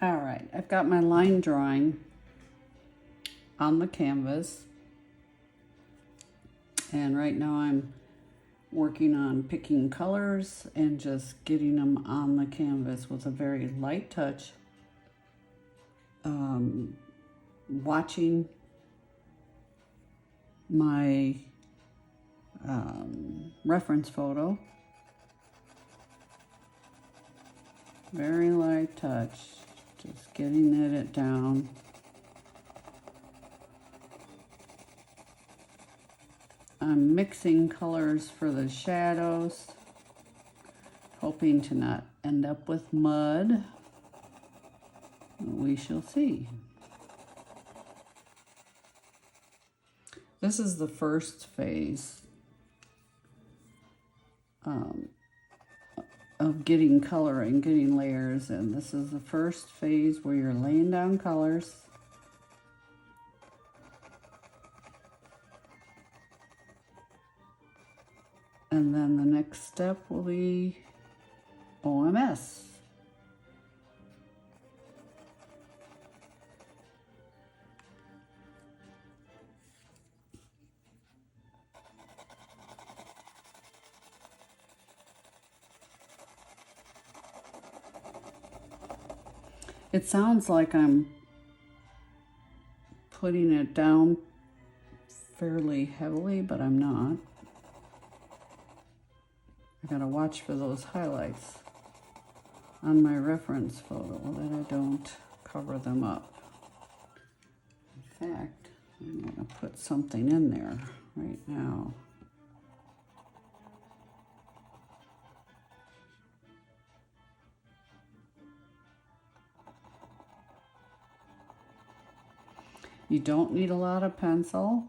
All right, I've got my line drawing on the canvas, and right now I'm working on picking colors and just getting them on the canvas with a very light touch. Watching my reference photo, very light touch, just getting it down. I'm mixing colors for the shadows, hoping to not end up with mud. We shall see. This is the first phase of getting color and getting layers in. This is the first phase where you're laying down colors. And then the next step will be OMS. It sounds like I'm putting it down fairly heavily, but I'm not. I gotta watch for those highlights on my reference photo that I don't cover them up. In fact, I'm gonna put something in there right now. You don't need a lot of pencil.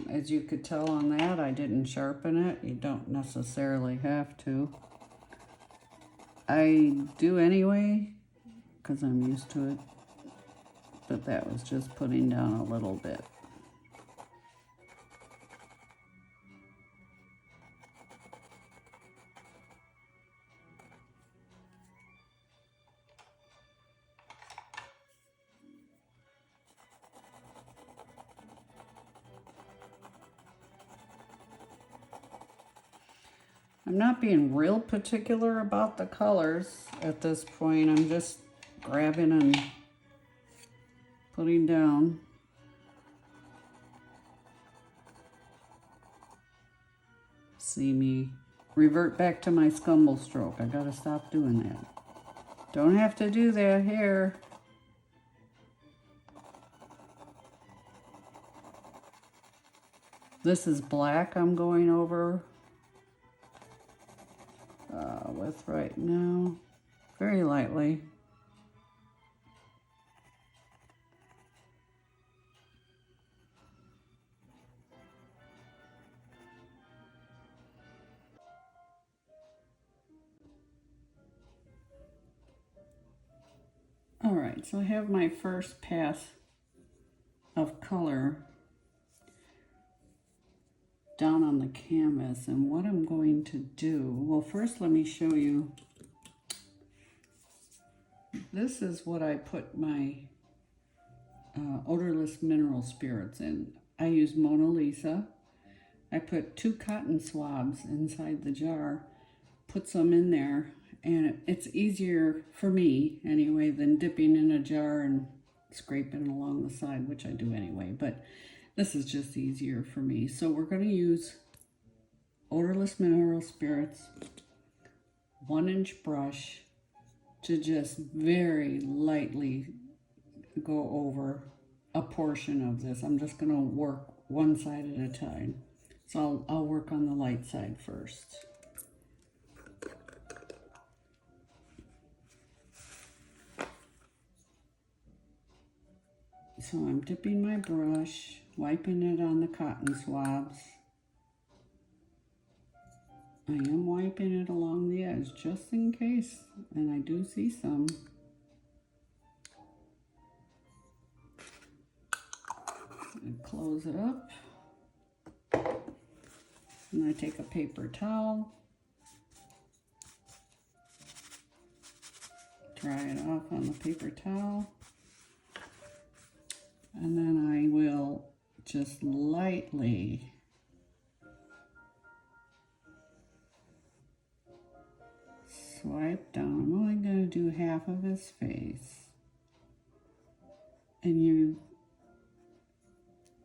As you could tell on that, I didn't sharpen it. You don't necessarily have to. I do anyway, because I'm used to it. But that was just putting down a little bit. I'm not being real particular about the colors at this point. I'm just grabbing and putting down. See me revert back to my scumble stroke. I gotta stop doing that. Don't have to do that here. This is black I'm going over with right now, very lightly. All right, so I have my first pass of color down on the canvas, and what I'm going to do, well, first let me show you. This is what I put my odorless mineral spirits in. I use Mona Lisa. I put 2 cotton swabs inside the jar, put some in there, and it's easier for me anyway than dipping in a jar and scraping along the side, which I do anyway, but this is just easier for me. So we're going to use odorless mineral spirits, 1-inch brush, to just very lightly go over a portion of this. I'm just going to work one side at a time. So I'll work on the light side first. So I'm dipping my brush, wiping it on the cotton swabs. I am wiping it along the edge just in case, and I do see some. And close it up. And I take a paper towel, dry it off on the paper towel. And then I will just lightly swipe down. I'm only going to do half of his face. And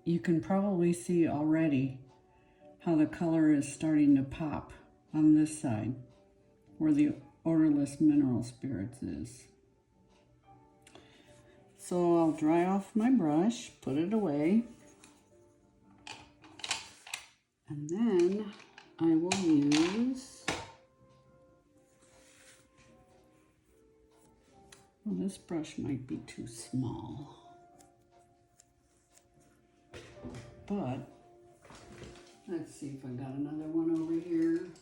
you can probably see already how the color is starting to pop on this side where the odorless mineral spirits is. So I'll dry off my brush, put it away, and then I will use, well, this brush might be too small, but let's see if I got another one over here. It's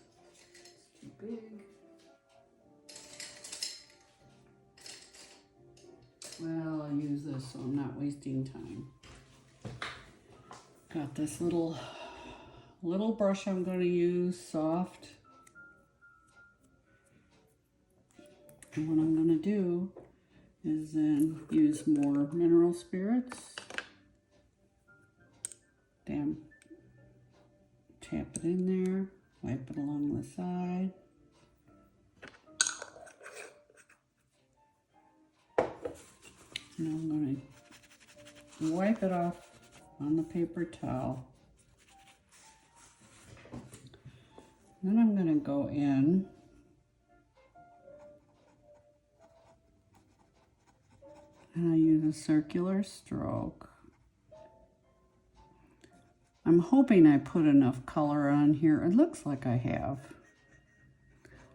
too big. Well, I'll use this so I'm not wasting time. Got this little brush I'm going to use, soft. And what I'm going to do is then use more mineral spirits. Tap it in there, wipe it along the side. And I'm going to wipe it off on the paper towel. Then I'm going to go in and I use a circular stroke. I'm hoping I put enough color on here. It looks like I have.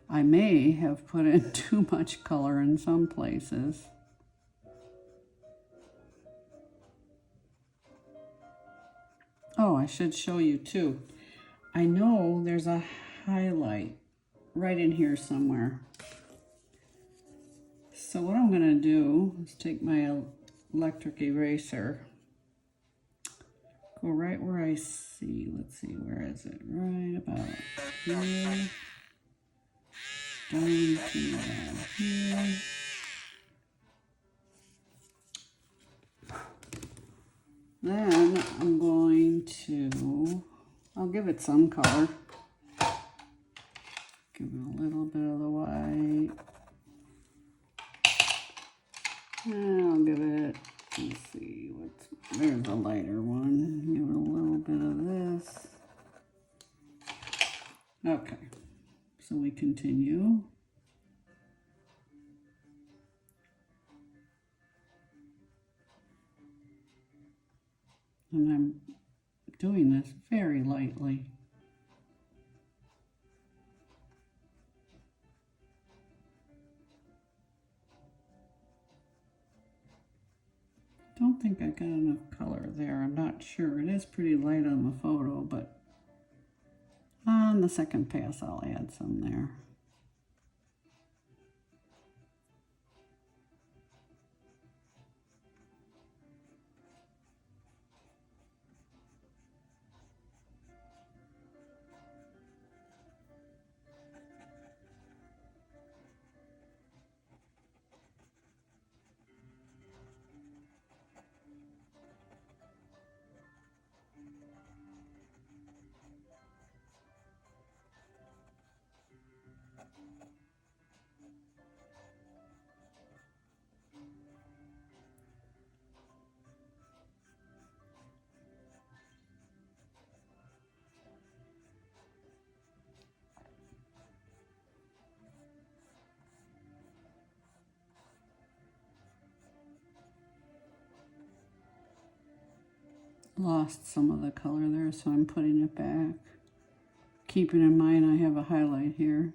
I may have put in too much color in some places. Oh, I should show you too. I know there's a highlight right in here somewhere. So what I'm going to do is take my electric eraser, go right where I see, let's see, where is it? Right about here, down to about here. Then I'm going to, I'll give it some color. Give it a little bit of the white. And I'll give it, let's see, there's a lighter one. Give it a little bit of this. Okay, so we continue. And I'm doing this very lightly. Don't think I got enough color there. I'm not sure. It is pretty light on the photo, but on the second pass I'll add some there. Lost some of the color there, so I'm putting it back. Keeping in mind I have a highlight here.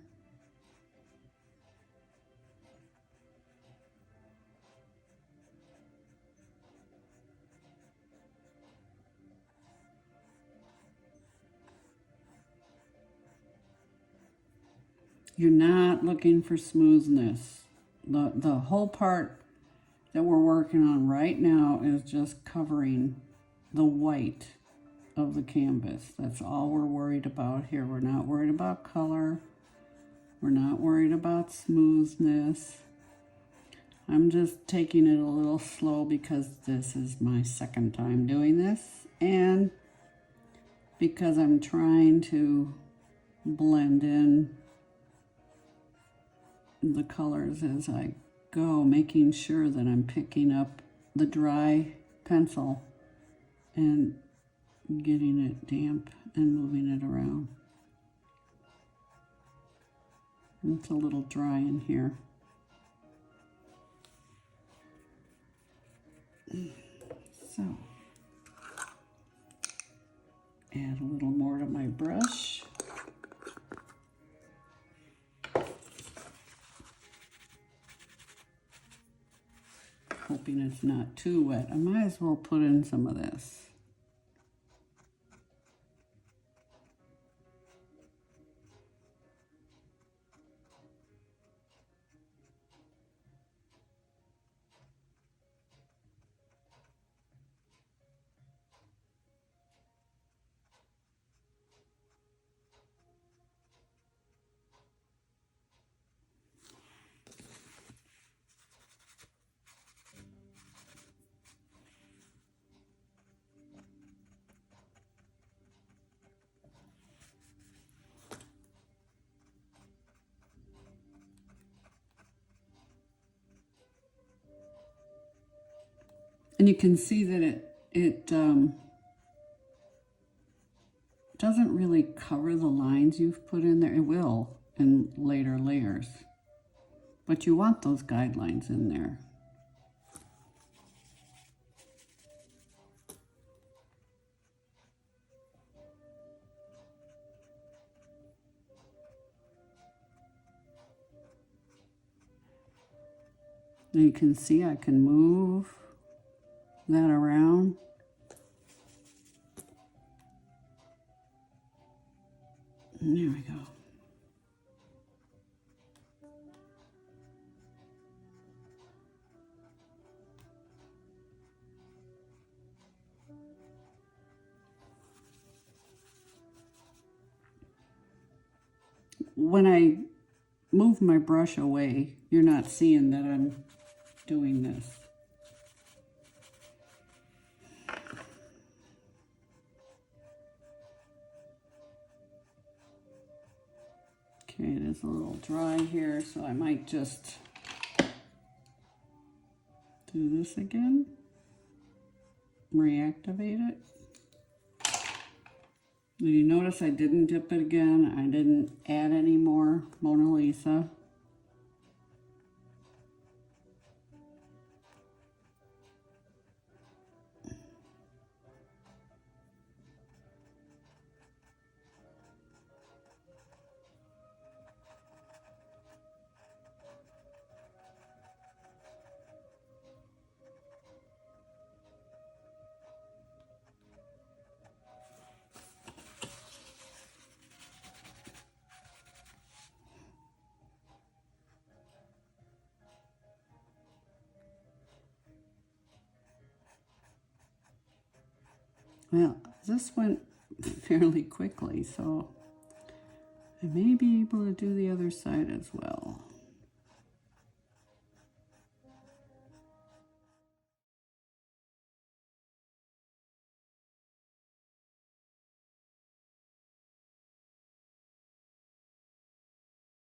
You're not looking for smoothness. The whole part that we're working on right now is just covering the white of the canvas. That's all we're worried about here. We're not worried about color. We're not worried about smoothness. I'm just taking it a little slow because this is my second time doing this, and because I'm trying to blend in the colors as I go, making sure that I'm picking up the dry pencil and getting it damp and moving it around. It's a little dry in here. So, add a little more to my brush. Hoping it's not too wet. I might as well put in some of this. And you can see that it doesn't really cover the lines you've put in there. It will in later layers, but you want those guidelines in there. And you can see I can move that around. And there we go. When I move my brush away, you're not seeing that I'm doing this. Okay, it is a little dry here, so I might just do this again, reactivate it. You notice I didn't dip it again. I didn't add any more Mona Lisa. Well, this went fairly quickly, so I may be able to do the other side as well.